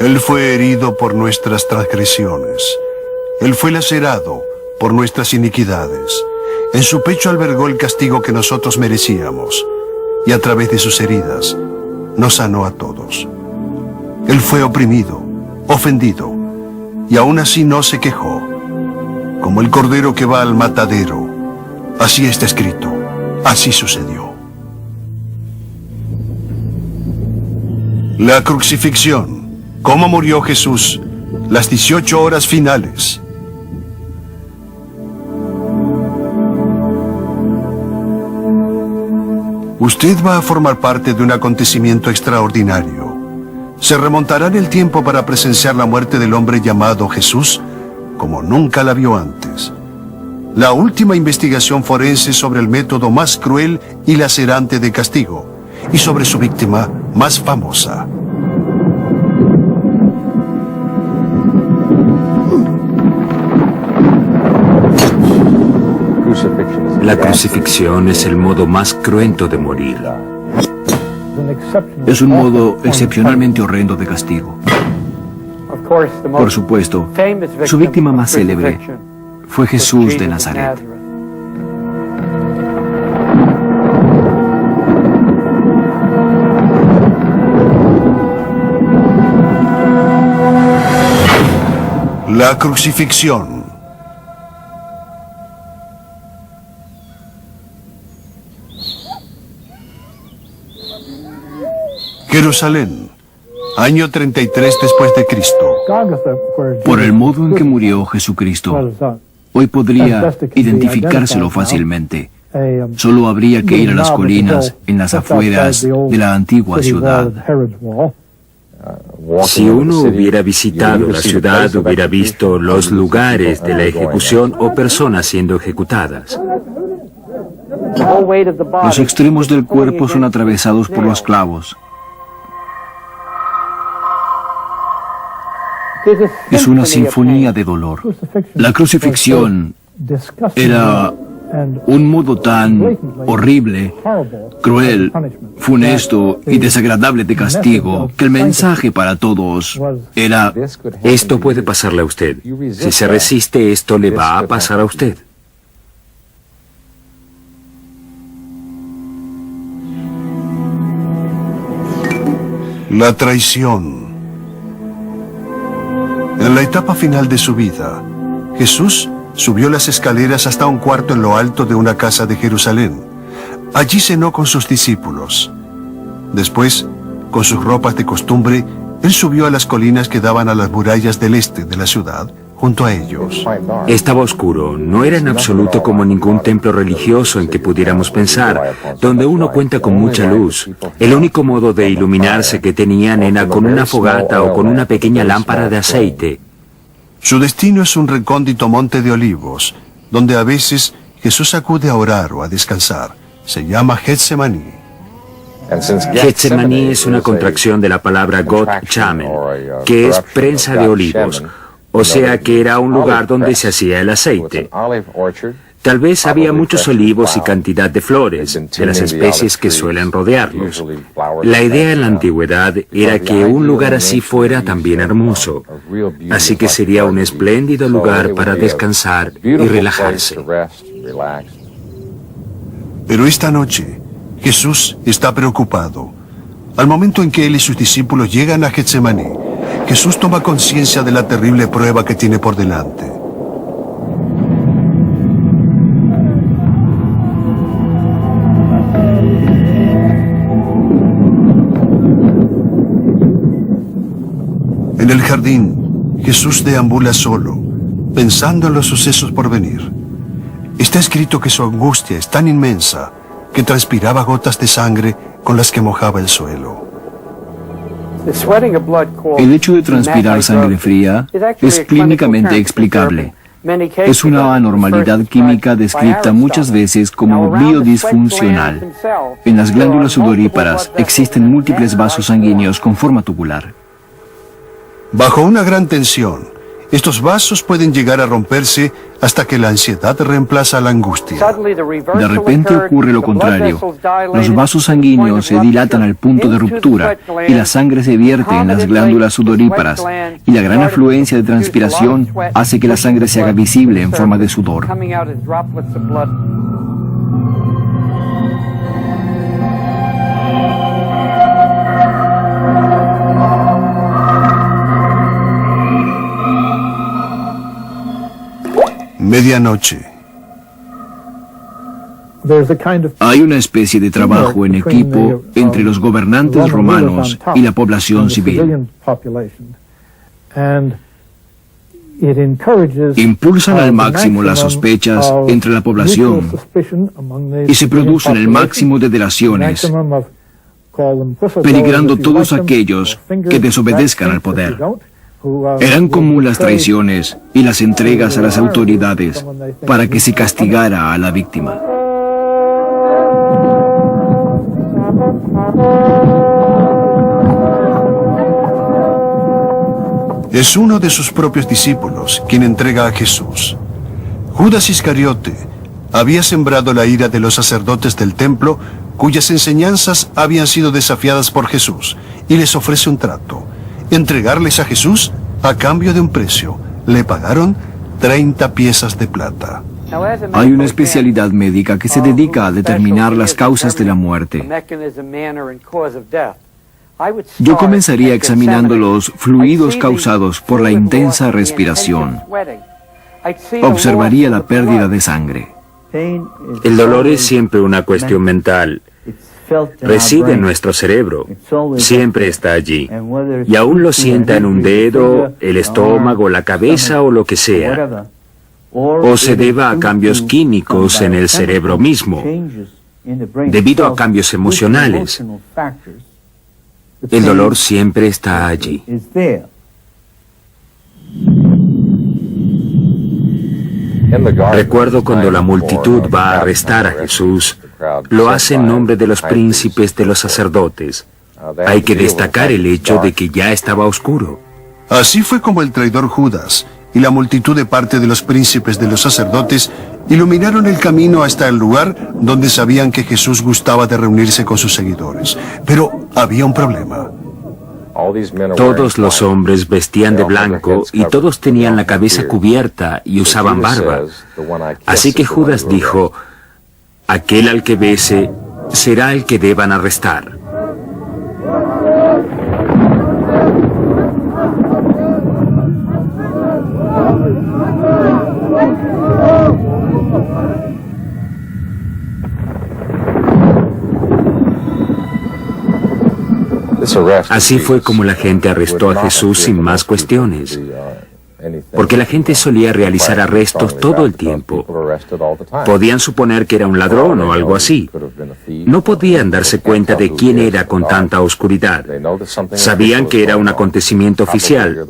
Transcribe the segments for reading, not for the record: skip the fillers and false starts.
Él fue herido por nuestras transgresiones. Él fue lacerado por nuestras iniquidades. En su pecho albergó el castigo que nosotros merecíamos, y a través de sus heridas nos sanó a todos. Él fue oprimido, ofendido, y aún así no se quejó. Como el cordero que va al matadero, así está escrito, así sucedió. La crucifixión. ¿Cómo murió Jesús? Las 18 horas finales. Usted va a formar parte de un acontecimiento extraordinario. Se remontará en el tiempo para presenciar la muerte del hombre llamado Jesús como nunca la vio antes. La última investigación forense sobre el método más cruel y lacerante de castigo y sobre su víctima más famosa. La crucifixión es el modo más cruento de morir. Es un modo excepcionalmente horrendo de castigo. Por supuesto, su víctima más célebre fue Jesús de Nazaret. La crucifixión. Jerusalén, año 33 después de Cristo. Por el modo en que murió Jesucristo, hoy podría identificárselo fácilmente. Solo habría que ir a las colinas en las afueras de la antigua ciudad. Si uno hubiera visitado la ciudad, hubiera visto los lugares de la ejecución o personas siendo ejecutadas. Los extremos del cuerpo son atravesados por los clavos. Es una sinfonía de dolor. La crucifixión era un modo tan horrible, cruel, funesto y desagradable de castigo que el mensaje para todos era: esto puede pasarle a usted. Si se resiste, esto le va a pasar a usted. La traición. En la etapa final de su vida, Jesús subió las escaleras hasta un cuarto en lo alto de una casa de Jerusalén. Allí cenó con sus discípulos. Después, con sus ropas de costumbre, él subió a las colinas que daban a las murallas del este de la ciudad, junto a ellos. Estaba oscuro, no era en absoluto como ningún templo religioso en que pudiéramos pensar, donde uno cuenta con mucha luz. El único modo de iluminarse que tenían era con una fogata o con una pequeña lámpara de aceite. Su destino es un recóndito monte de olivos, donde a veces Jesús acude a orar o a descansar. Se llama Getsemaní. Getsemaní es una contracción de la palabra got chamen, que es prensa de olivos, o sea que era un lugar donde se hacía el aceite. Tal vez había muchos olivos y cantidad de flores, de las especies que suelen rodearlos. La idea en la antigüedad era que un lugar así fuera también hermoso, así que sería un espléndido lugar para descansar y relajarse. Pero esta noche, Jesús está preocupado. Al momento en que él y sus discípulos llegan a Getsemaní, Jesús toma conciencia de la terrible prueba que tiene por delante. En el jardín, Jesús deambula solo, pensando en los sucesos por venir. Está escrito que su angustia es tan inmensa que transpiraba gotas de sangre con las que mojaba el suelo. El hecho de transpirar sangre fría es clínicamente explicable. Es una anormalidad química descrita muchas veces como biodisfuncional. En las glándulas sudoríparas existen múltiples vasos sanguíneos con forma tubular. Bajo una gran tensión, Estos vasos pueden llegar a romperse hasta que la ansiedad reemplaza la angustia. De repente ocurre lo contrario. Los vasos sanguíneos se dilatan al punto de ruptura y la sangre se vierte en las glándulas sudoríparas, y la gran afluencia de transpiración hace que la sangre se haga visible en forma de sudor. Medianoche. Hay una especie de trabajo en equipo entre los gobernantes romanos y la población civil. Impulsan al máximo las sospechas entre la población y se producen el máximo de delaciones, peligrando todos aquellos que desobedezcan al poder. Eran común las traiciones y las entregas a las autoridades para que se castigara a la víctima. Es uno de sus propios discípulos quien entrega a Jesús. Judas Iscariote había sembrado la ira de los sacerdotes del templo, cuyas enseñanzas habían sido desafiadas por Jesús, y les ofrece un trato: entregarles a Jesús a cambio de un precio. Le pagaron 30 piezas de plata. Hay una especialidad médica que se dedica a determinar las causas de la muerte. Yo comenzaría examinando los fluidos causados por la intensa respiración. Observaría la pérdida de sangre. El dolor es siempre una cuestión mental. Reside en nuestro cerebro, siempre está allí, y aún lo sienta en un dedo, el estómago, la cabeza o lo que sea, o se deba a cambios químicos en el cerebro mismo, debido a cambios emocionales. El dolor siempre está allí. Recuerdo cuando la multitud va a arrestar a Jesús, lo hace en nombre de los príncipes de los sacerdotes. Hay que destacar el hecho de que ya estaba oscuro. Así fue como el traidor Judas y la multitud de parte de los príncipes de los sacerdotes iluminaron el camino hasta el lugar donde sabían que Jesús gustaba de reunirse con sus seguidores. Pero había un problema. Todos los hombres vestían de blanco y todos tenían la cabeza cubierta y usaban barba. Así que Judas dijo: aquel al que bese será el que deban arrestar. Así fue como la gente arrestó a Jesús sin más cuestiones, porque la gente solía realizar arrestos todo el tiempo. Podían suponer que era un ladrón o algo así. No podían darse cuenta de quién era con tanta oscuridad. Sabían que era un acontecimiento oficial.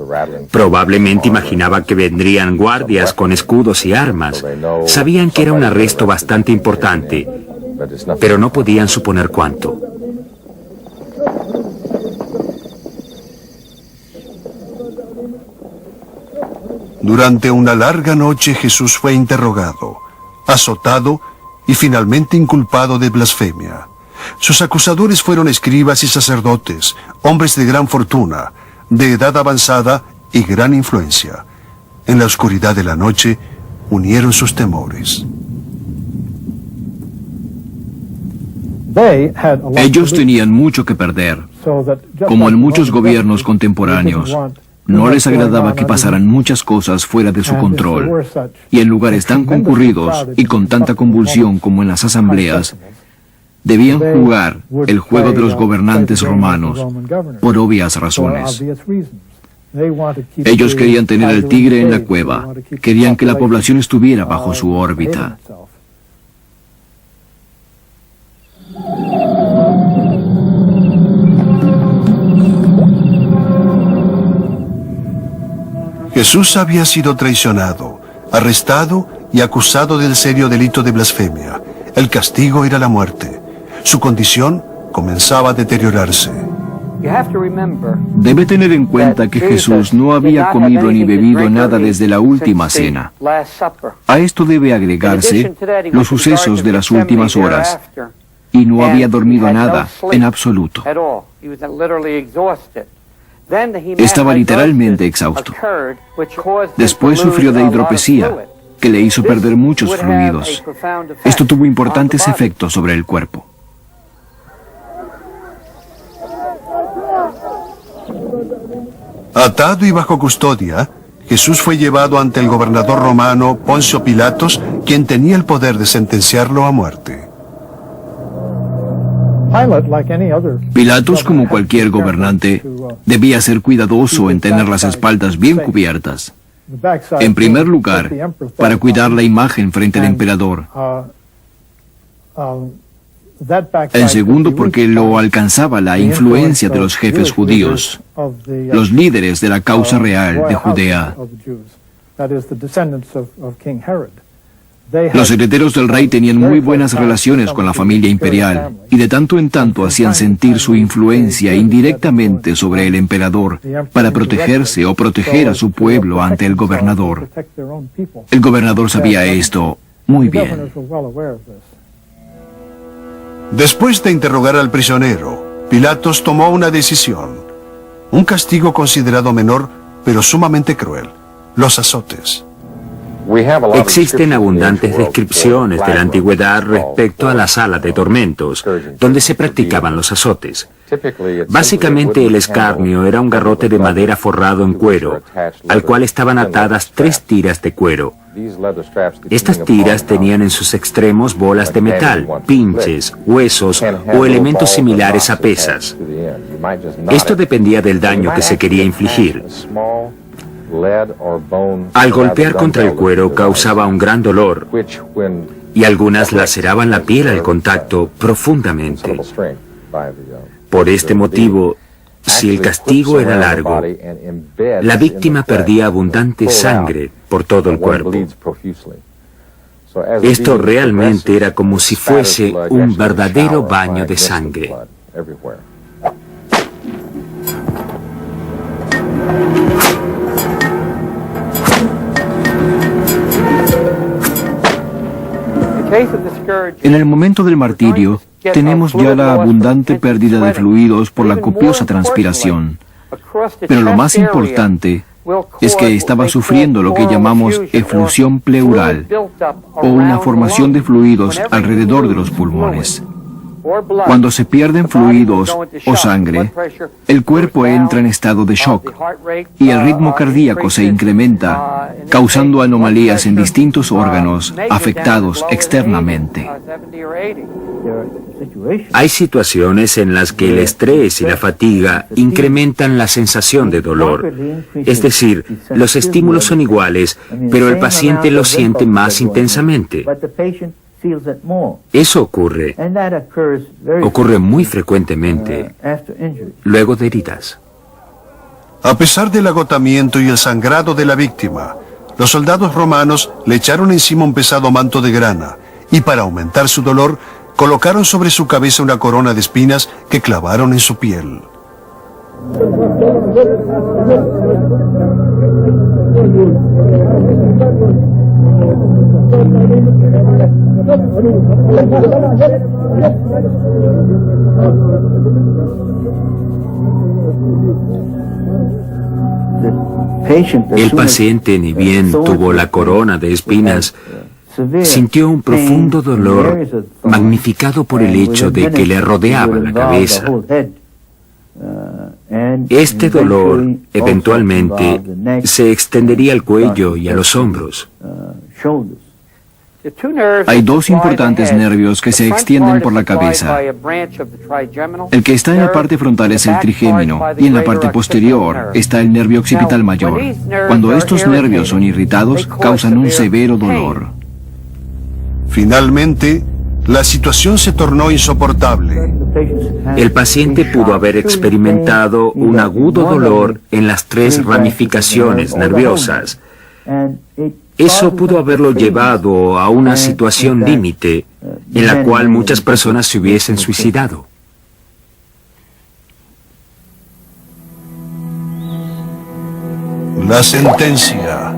Probablemente imaginaban que vendrían guardias con escudos y armas. Sabían que era un arresto bastante importante, pero no podían suponer cuánto. Durante una larga noche Jesús fue interrogado, azotado y finalmente inculpado de blasfemia. Sus acusadores fueron escribas y sacerdotes, hombres de gran fortuna, de edad avanzada y gran influencia. En la oscuridad de la noche unieron sus temores. Ellos tenían mucho que perder. Como en muchos gobiernos contemporáneos, no les agradaba que pasaran muchas cosas fuera de su control, y en lugares tan concurridos y con tanta convulsión como en las asambleas, debían jugar el juego de los gobernantes romanos, por obvias razones. Ellos querían tener al tigre en la cueva, querían que la población estuviera bajo su órbita. Jesús había sido traicionado, arrestado y acusado del serio delito de blasfemia. El castigo era la muerte. Su condición comenzaba a deteriorarse. Debe tener en cuenta que Jesús no había comido ni bebido nada desde la última cena. A esto debe agregarse los sucesos de las últimas horas, y no había dormido nada en absoluto. Estaba literalmente exhausto. Después sufrió de hidropesía, que le hizo perder muchos fluidos. Esto tuvo importantes efectos sobre el cuerpo. Atado y bajo custodia, Jesús fue llevado ante el gobernador romano Poncio Pilatos, quien tenía el poder de sentenciarlo a muerte. Pilatos, como cualquier gobernante, debía ser cuidadoso en tener las espaldas bien cubiertas. En primer lugar, para cuidar la imagen frente al emperador. En segundo, porque lo alcanzaba la influencia de los jefes judíos, los líderes de la causa real de Judea. Los herederos del rey tenían muy buenas relaciones con la familia imperial y de tanto en tanto hacían sentir su influencia indirectamente sobre el emperador para protegerse o proteger a su pueblo ante el gobernador. El gobernador sabía esto muy bien. Después de interrogar al prisionero, Pilatos tomó una decisión. Un castigo considerado menor, pero sumamente cruel: los azotes. Existen abundantes descripciones de la antigüedad respecto a la sala de tormentos, donde se practicaban los azotes. Básicamente el escarnio era un garrote de madera forrado en cuero, al cual estaban atadas 3 tiras de cuero. Estas tiras tenían en sus extremos bolas de metal, pinches, huesos o elementos similares a pesas. Esto dependía del daño que se quería infligir. Al golpear contra el cuero causaba un gran dolor y algunas laceraban la piel al contacto profundamente. Por este motivo, si el castigo era largo, la víctima perdía abundante sangre por todo el cuerpo. Esto realmente era como si fuese un verdadero baño de sangre. En el momento del martirio, tenemos ya la abundante pérdida de fluidos por la copiosa transpiración. Pero lo más importante es que estaba sufriendo lo que llamamos eflusión pleural, o una formación de fluidos alrededor de los pulmones. Cuando se pierden fluidos o sangre, el cuerpo entra en estado de shock y el ritmo cardíaco se incrementa, causando anomalías en distintos órganos afectados externamente. Hay situaciones en las que el estrés y la fatiga incrementan la sensación de dolor. Es decir, los estímulos son iguales, pero el paciente lo siente más intensamente. Eso ocurre muy frecuentemente luego de heridas. A pesar del agotamiento y el sangrado de la víctima, los soldados romanos le echaron encima un pesado manto de grana y, para aumentar su dolor, colocaron sobre su cabeza una corona de espinas que clavaron en su piel. El paciente, ni bien tuvo la corona de espinas, sintió un profundo dolor magnificado por el hecho de que le rodeaba la cabeza. Este dolor eventualmente se extendería al cuello y a los hombros. Hay 2 importantes nervios que se extienden por la cabeza. El que está en la parte frontal es el trigémino y en la parte posterior está el nervio occipital mayor. Cuando estos nervios son irritados, causan un severo dolor. Finalmente, la situación se tornó insoportable. El paciente pudo haber experimentado un agudo dolor en las 3 ramificaciones nerviosas. Eso pudo haberlo llevado a una situación límite en la cual muchas personas se hubiesen suicidado. La sentencia.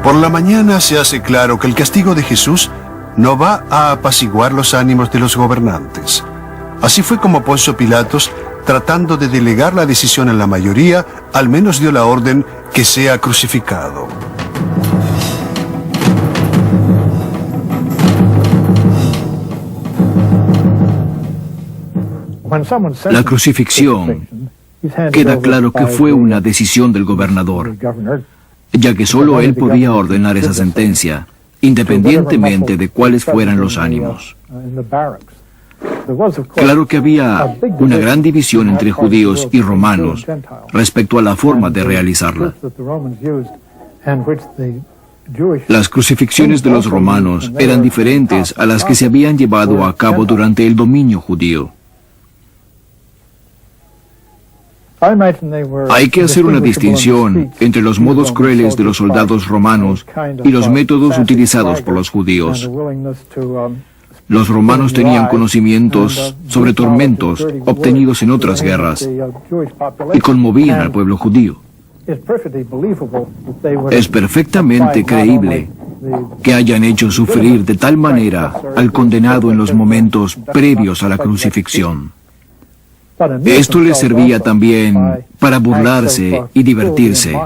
Por la mañana se hace claro que el castigo de Jesús no va a apaciguar los ánimos de los gobernantes. Así fue como Poncio Pilatos, tratando de delegar la decisión en la mayoría, al menos dio la orden que sea crucificado. La crucifixión, queda claro que fue una decisión del gobernador, ya que solo él podía ordenar esa sentencia, independientemente de cuáles fueran los ánimos. Claro que había una gran división entre judíos y romanos respecto a la forma de realizarla. Las crucifixiones de los romanos eran diferentes a las que se habían llevado a cabo durante el dominio judío. Hay que hacer una distinción entre los modos crueles de los soldados romanos y los métodos utilizados por los judíos. Los romanos tenían conocimientos sobre tormentos obtenidos en otras guerras y conmovían al pueblo judío. Es perfectamente creíble que hayan hecho sufrir de tal manera al condenado en los momentos previos a la crucifixión. Esto les servía también para burlarse y divertirse.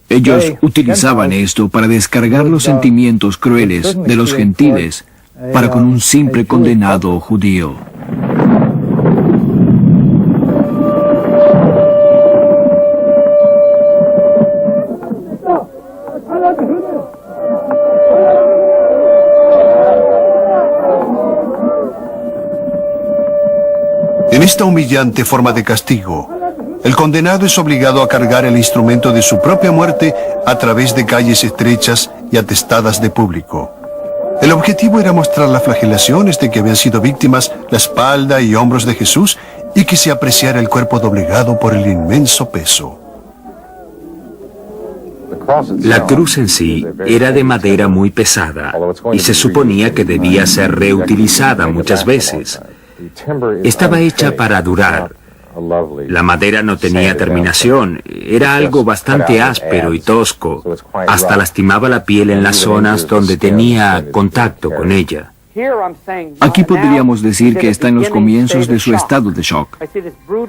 Ellos utilizaban esto para descargar los sentimientos crueles de los gentiles para con un simple condenado judío. En esta humillante forma de castigo, el condenado es obligado a cargar el instrumento de su propia muerte a través de calles estrechas y atestadas de público. El objetivo era mostrar las flagelaciones de que habían sido víctimas la espalda y hombros de Jesús y que se apreciara el cuerpo doblegado por el inmenso peso. La cruz en sí era de madera muy pesada y se suponía que debía ser reutilizada muchas veces. Estaba hecha para durar. La madera no tenía terminación, era algo bastante áspero y tosco, hasta lastimaba la piel en las zonas donde tenía contacto con ella. Aquí podríamos decir que está en los comienzos de su estado de shock.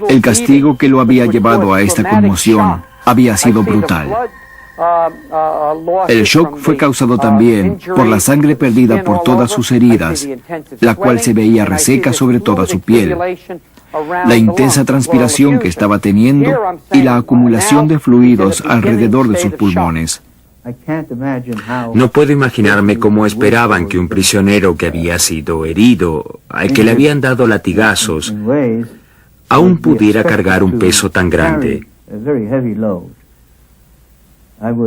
El castigo que lo había llevado a esta conmoción había sido brutal. El shock fue causado también por la sangre perdida por todas sus heridas, la cual se veía reseca sobre toda su piel, la intensa transpiración que estaba teniendo y la acumulación de fluidos alrededor de sus pulmones. No puedo imaginarme cómo esperaban que un prisionero que había sido herido, al que le habían dado latigazos, aún pudiera cargar un peso tan grande.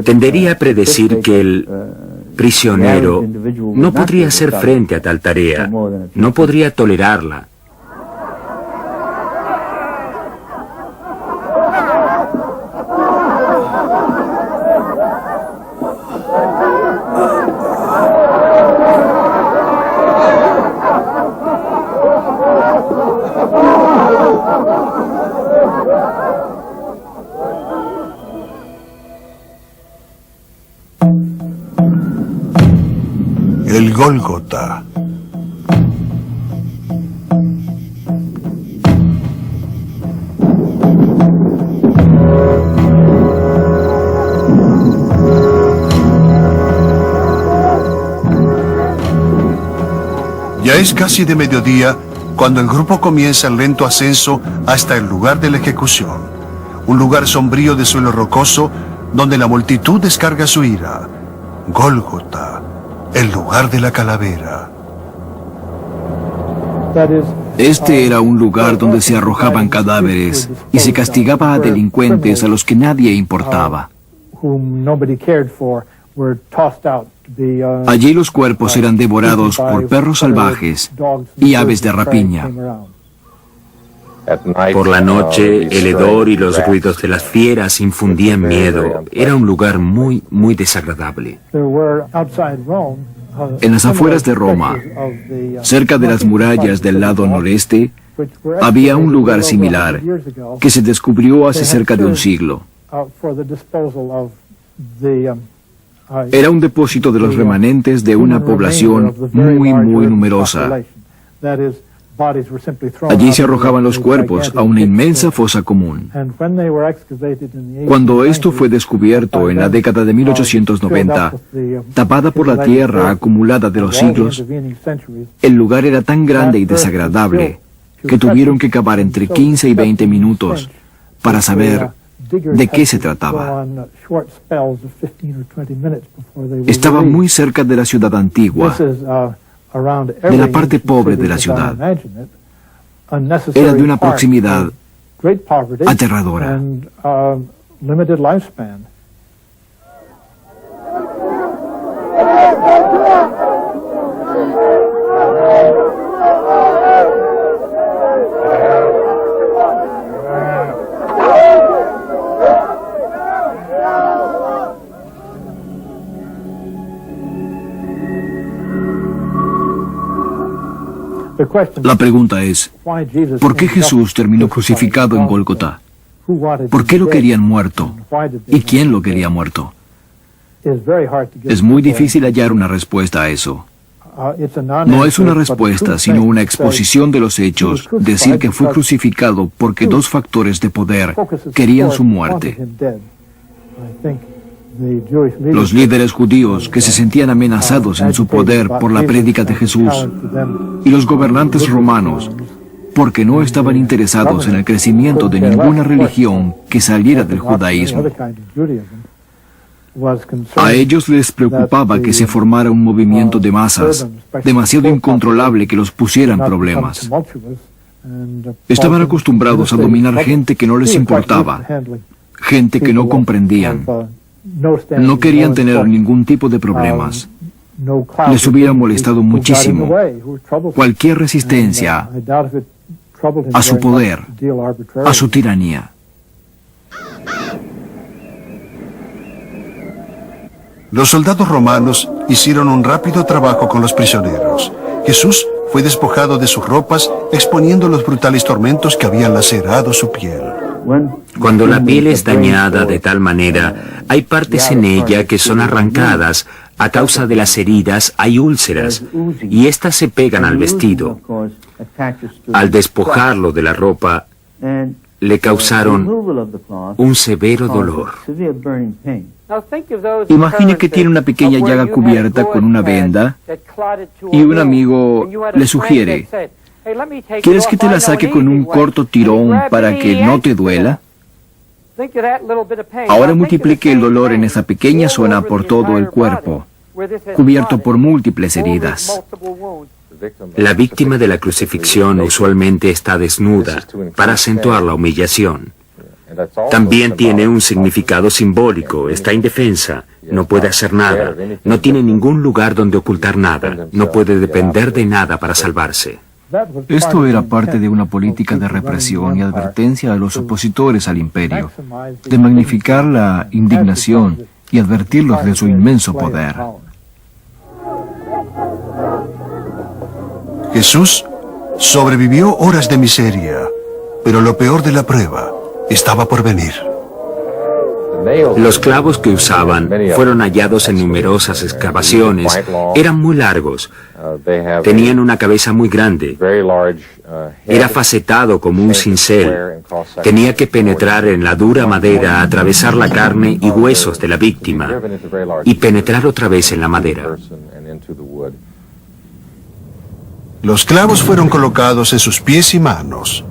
Tendería a predecir que el prisionero no podría hacer frente a tal tarea, no podría tolerarla. El Gólgota. Ya es casi de mediodía cuando el grupo comienza el lento ascenso hasta el lugar de la ejecución, un lugar sombrío de suelo rocoso donde la multitud descarga su ira. Gólgota, el lugar de la calavera. Este era un lugar donde se arrojaban cadáveres y se castigaba a delincuentes a los que nadie importaba. Allí los cuerpos eran devorados por perros salvajes y aves de rapiña. Por la noche, el hedor y los ruidos de las fieras infundían miedo. Era un lugar muy, muy desagradable. En las afueras de Roma, cerca de las murallas del lado noreste, Había un lugar similar que se descubrió hace cerca de un siglo. Era un depósito de los remanentes de una población muy numerosa. Allí se arrojaban los cuerpos a una inmensa fosa común. Cuando esto fue descubierto en la década de 1890, tapada por la tierra acumulada de los siglos, el lugar era tan grande y desagradable que tuvieron que cavar entre 15 y 20 minutos para saber de qué se trataba. Estaba muy cerca de la ciudad antigua, de la parte pobre de la ciudad. Era de una proximidad aterradora. La pregunta es, ¿por qué Jesús terminó crucificado en Gólgota? ¿Por qué lo querían muerto? ¿Y quién lo quería muerto? Es muy difícil hallar una respuesta a eso. No es una respuesta, sino una exposición de los hechos, decir que fue crucificado porque dos factores de poder querían su muerte. Los líderes judíos que se sentían amenazados en su poder por la prédica de Jesús y los gobernantes romanos porque no estaban interesados en el crecimiento de ninguna religión que saliera del judaísmo. A ellos les preocupaba que se formara un movimiento de masas demasiado incontrolable que los pusiera en problemas. Estaban acostumbrados a dominar gente que no les importaba, gente que no comprendían. No querían tener ningún tipo de problemas. Les hubiera molestado muchísimo cualquier resistencia a su poder, a su tiranía. Los soldados romanos hicieron un rápido trabajo con los prisioneros. Jesús fue despojado de sus ropas, exponiendo los brutales tormentos que habían lacerado su piel. Cuando la piel es dañada de tal manera, hay partes en ella que son arrancadas. A causa de las heridas hay úlceras, y éstas se pegan al vestido. Al despojarlo de la ropa, le causaron un severo dolor. Imagine que tiene una pequeña llaga cubierta con una venda y un amigo le sugiere, ¿quieres que te la saque con un corto tirón para que no te duela? Ahora multiplique el dolor en esa pequeña zona por todo el cuerpo, cubierto por múltiples heridas. La víctima de la crucifixión usualmente está desnuda para acentuar la humillación. También tiene un significado simbólico, está indefensa, no puede hacer nada, no tiene ningún lugar donde ocultar nada, no puede depender de nada para salvarse. Esto era parte de una política de represión y advertencia a los opositores al imperio, de magnificar la indignación y advertirlos de su inmenso poder. Jesús sobrevivió horas de miseria, pero lo peor de la prueba estaba por venir. Los clavos que usaban fueron hallados en numerosas excavaciones. Eran muy largos. Tenían una cabeza muy grande. Era facetado como un cincel. Tenía que penetrar en la dura madera, atravesar la carne y huesos de la víctima y penetrar otra vez en la madera. Los clavos fueron colocados en sus pies y manos.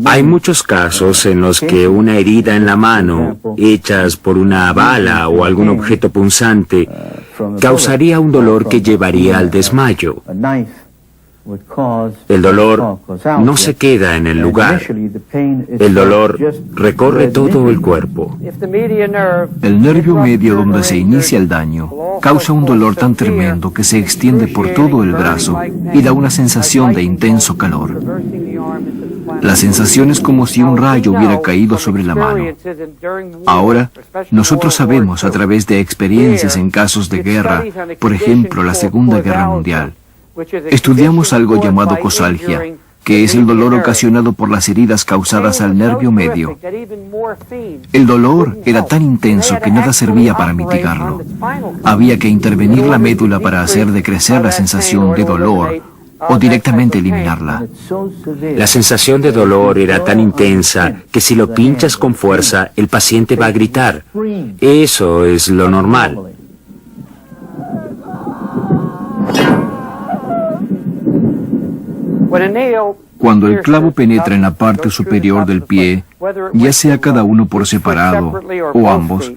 Hay muchos casos en los que una herida en la mano, hechas por una bala o algún objeto punzante, causaría un dolor que llevaría al desmayo. El dolor no se queda en el lugar. El dolor recorre todo el cuerpo. El nervio medio donde se inicia el daño causa un dolor tan tremendo que se extiende por todo el brazo y da una sensación de intenso calor. La sensación es como si un rayo hubiera caído sobre la mano. Ahora, nosotros sabemos a través de experiencias en casos de guerra, por ejemplo, la Segunda Guerra Mundial. Estudiamos algo llamado cosalgia, que es el dolor ocasionado por las heridas causadas al nervio medio. El dolor era tan intenso que nada servía para mitigarlo. Había que intervenir la médula para hacer decrecer la sensación de dolor o directamente eliminarla. La sensación de dolor era tan intensa que si lo pinchas con fuerza, el paciente va a gritar. Eso es lo normal. Cuando el clavo penetra en la parte superior del pie, ya sea cada uno por separado o ambos,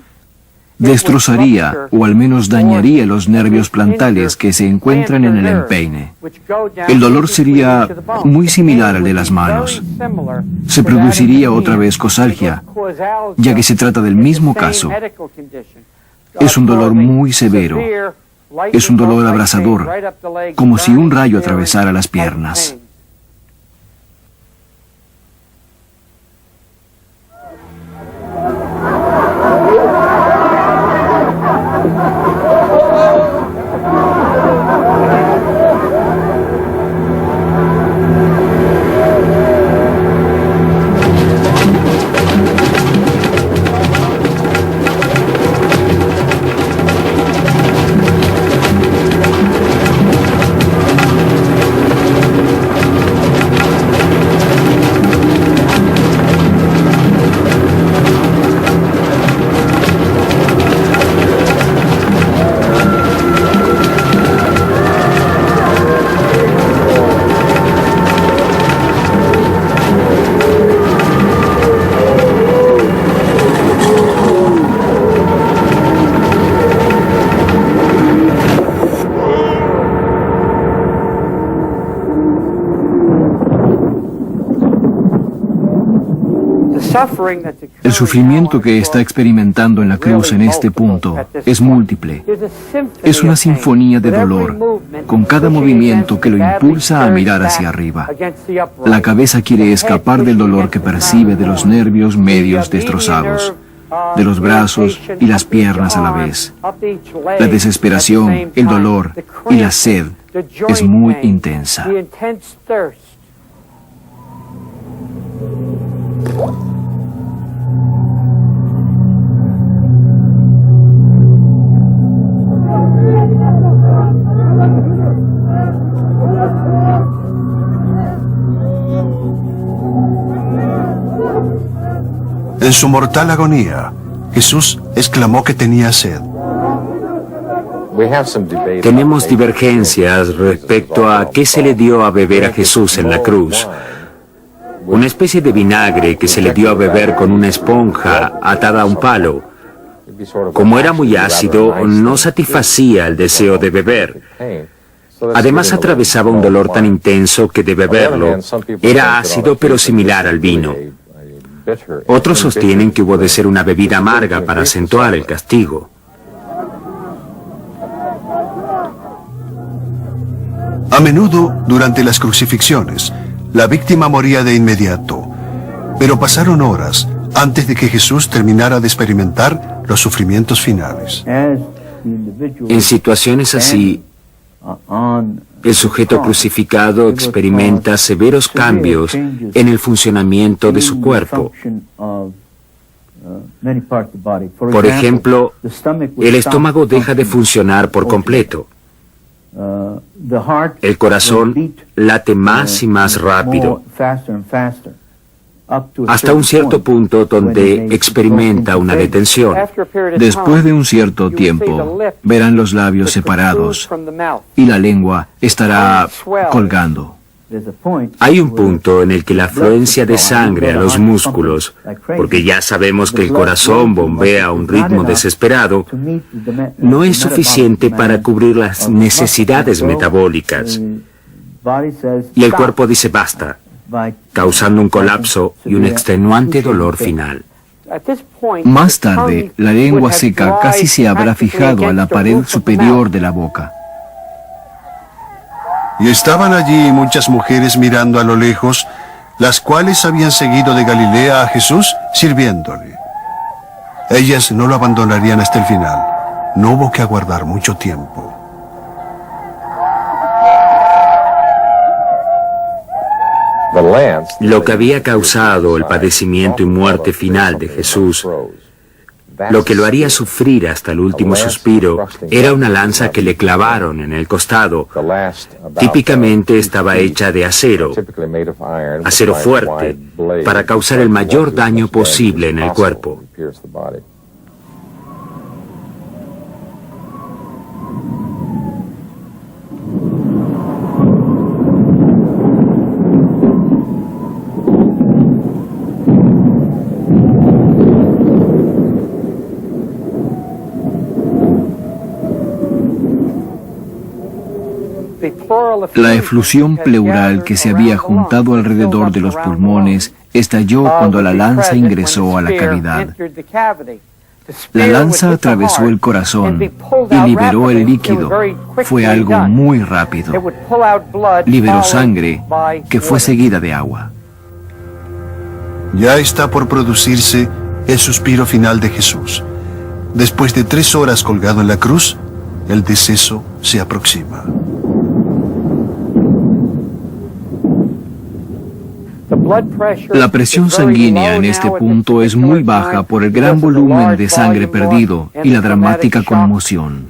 destrozaría o al menos dañaría los nervios plantales que se encuentran en el empeine. El dolor sería muy similar al de las manos. Se produciría otra vez cosalgia, ya que se trata del mismo caso. Es un dolor muy severo. Es un dolor abrasador, como si un rayo atravesara las piernas. El sufrimiento que está experimentando en la cruz en este punto es múltiple. Es una sinfonía de dolor, con cada movimiento que lo impulsa a mirar hacia arriba. La cabeza quiere escapar del dolor que percibe de los nervios medios destrozados, de los brazos y las piernas a la vez. La desesperación, el dolor y la sed es muy intensa. En su mortal agonía, Jesús exclamó que tenía sed. Tenemos divergencias respecto a qué se le dio a beber a Jesús en la cruz. Una especie de vinagre que se le dio a beber con una esponja atada a un palo. Como era muy ácido, no satisfacía el deseo de beber. Además atravesaba un dolor tan intenso que de beberlo era ácido pero similar al vino. Otros sostienen que hubo de ser una bebida amarga para acentuar el castigo. A menudo, durante las crucifixiones, la víctima moría de inmediato, pero pasaron horas antes de que Jesús terminara de experimentar los sufrimientos finales. En situaciones así, el sujeto crucificado experimenta severos cambios en el funcionamiento de su cuerpo. Por ejemplo, el estómago deja de funcionar por completo. El corazón late más y más rápido, hasta un cierto punto donde experimenta una detención. Después de un cierto tiempo, verán los labios separados y la lengua estará colgando. Hay un punto en el que la afluencia de sangre a los músculos, porque ya sabemos que el corazón bombea a un ritmo desesperado, no es suficiente para cubrir las necesidades metabólicas. Y el cuerpo dice basta, causando un colapso y un extenuante dolor final. Más tarde, la lengua seca casi se habrá fijado a la pared superior de la boca. Y estaban allí muchas mujeres mirando a lo lejos las cuales habían seguido de Galilea a Jesús sirviéndole. Ellas no lo abandonarían hasta el final. No hubo que aguardar mucho tiempo. Lo que había causado el padecimiento y muerte final de Jesús, lo que lo haría sufrir hasta el último suspiro, era una lanza que le clavaron en el costado. Típicamente estaba hecha de acero fuerte, para causar el mayor daño posible en el cuerpo. La eflusión pleural que se había juntado alrededor de los pulmones estalló cuando la lanza ingresó a la cavidad. La lanza atravesó el corazón y liberó el líquido. Fue algo muy rápido. Liberó sangre que fue seguida de agua. Ya está por producirse el suspiro final de Jesús. Después de 3 horas colgado en la cruz, el deceso se aproxima. La presión sanguínea en este punto es muy baja por el gran volumen de sangre perdido y la dramática conmoción.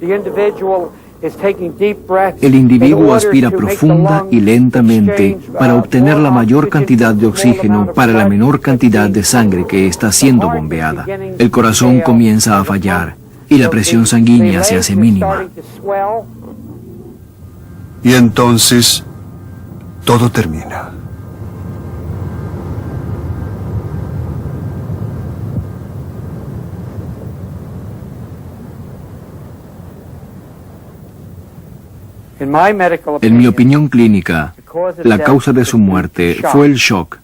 El individuo aspira profunda y lentamente para obtener la mayor cantidad de oxígeno para la menor cantidad de sangre que está siendo bombeada. El corazón comienza a fallar y la presión sanguínea se hace mínima. Y entonces, todo termina. En mi opinión clínica, la causa de su muerte fue el shock,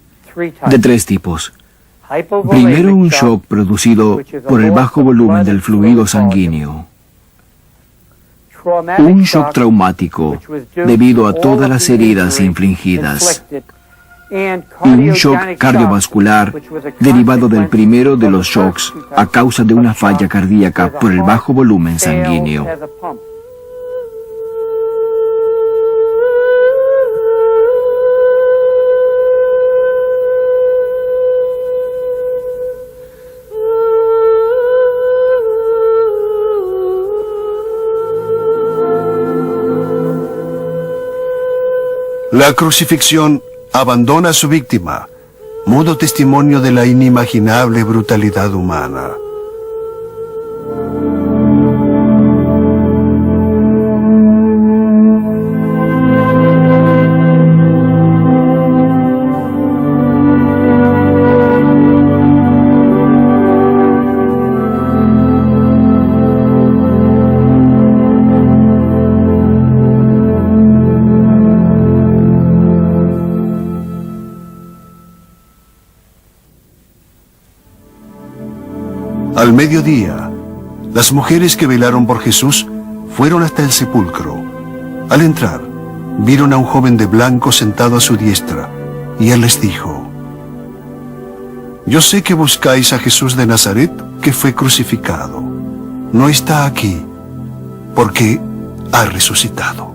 de 3 tipos. Primero, un shock producido por el bajo volumen del fluido sanguíneo. Un shock traumático debido a todas las heridas infligidas. Y un shock cardiovascular derivado del primero de los shocks a causa de una falla cardíaca por el bajo volumen sanguíneo. La crucifixión abandona a su víctima, mudo testimonio de la inimaginable brutalidad humana. Al mediodía, las mujeres que velaron por Jesús fueron hasta el sepulcro. Al entrar, vieron a un joven de blanco sentado a su diestra, y él les dijo: Yo sé que buscáis a Jesús de Nazaret, que fue crucificado. No está aquí, porque ha resucitado.